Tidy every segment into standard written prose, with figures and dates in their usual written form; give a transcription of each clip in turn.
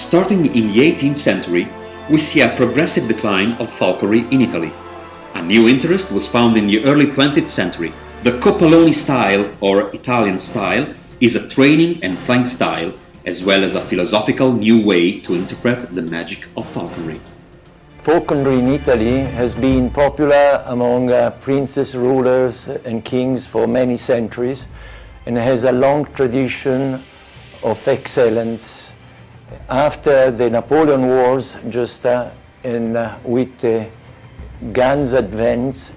Starting in the 18th century, we see a progressive decline of falconry in Italy. A new interest was found in the early 20th century. The Coppoloni style, or Italian style, is a training and flying style, as well as a philosophical new way to interpret the magic of falconry. Falconry in Italy has been popular among princes, rulers and kings for many centuries and has a long tradition of excellence. After the Napoleon Wars, with the guns advance,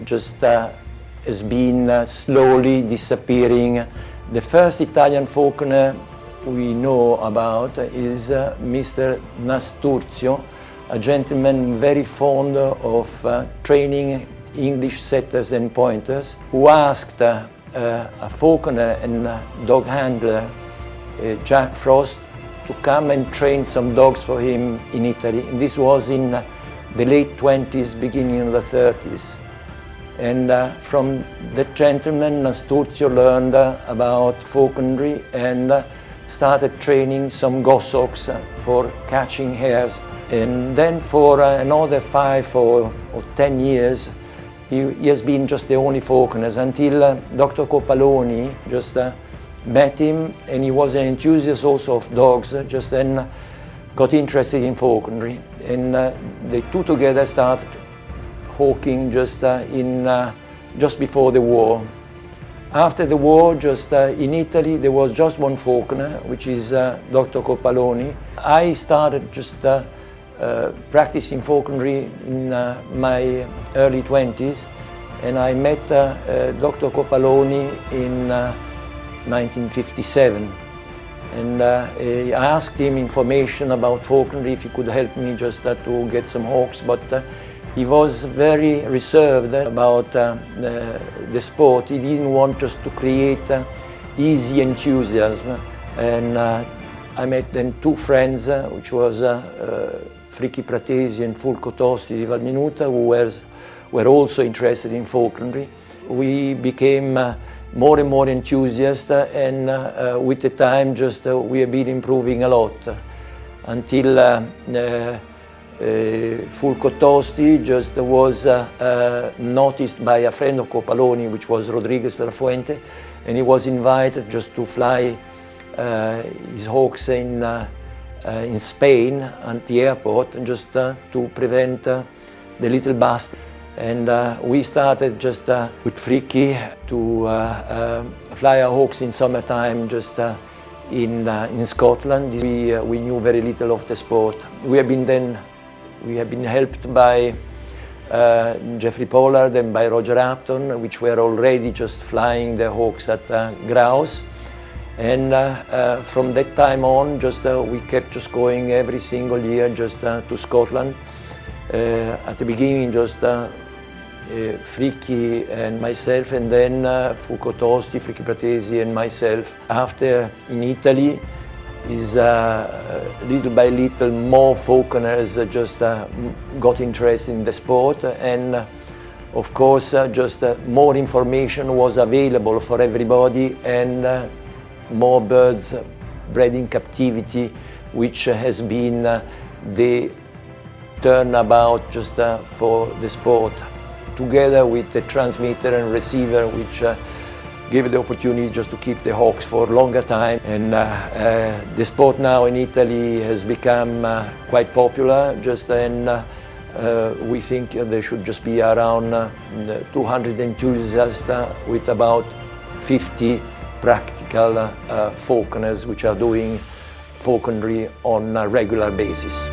has been slowly disappearing. The first Italian falconer we know about is Mr. Nasturzio, a gentleman very fond of training English setters and pointers, who asked a falconer and dog handler, Jack Frost, to come and train some dogs for him in Italy. And this was in the late 20s, beginning of the 30s. And from that gentleman, Nasturzio learned about falconry and started training some goshawks for catching hares. And then for another 5 or 10 years, he has been just the only falconer until Dr. Coppoloni met him, and he was an enthusiast also of dogs, then got interested in falconry. And the two together started hawking just before the war. After the war, in Italy, there was just one falconer, which is Dr. Coppoloni. I started practicing falconry in my early 20s, and I met Dr. Coppoloni in 1957, and I asked him information about falconry, if he could help me to get some hawks, but he was very reserved about the sport. He didn't want us to create easy enthusiasm, and I met then two friends, which was Fricchi Pratesi and Fulco Tosti di Valminuta, who were also interested in falconry. We became more and more enthusiastic, and with the time we have been improving a lot until Fulco Tosti was noticed by a friend of Coppoloni, which was Rodriguez de la Fuente, and he was invited to fly his hawks in Spain at the airport, to prevent the little bastard. And we started with Fricchi to fly our hawks in summertime in Scotland. We knew very little of the sport. We have been helped by Geoffrey Pollard and by Roger Upton, which were already flying their hawks at grouse. And from that time on, we kept going every single year to Scotland. At the beginning, Fricchi and myself, and then Fulco Tosti, Fricchi Pratesi and myself. After, in Italy, little by little more falconers got interested in the sport, and of course more information was available for everybody, and more birds bred in captivity, which has been the turnabout for the sport, together with the transmitter and receiver, which gave the opportunity to keep the hawks for a longer time. And the sport now in Italy has become quite popular, and we think there should be around 200 enthusiasts with about 50 practical falconers which are doing falconry on a regular basis.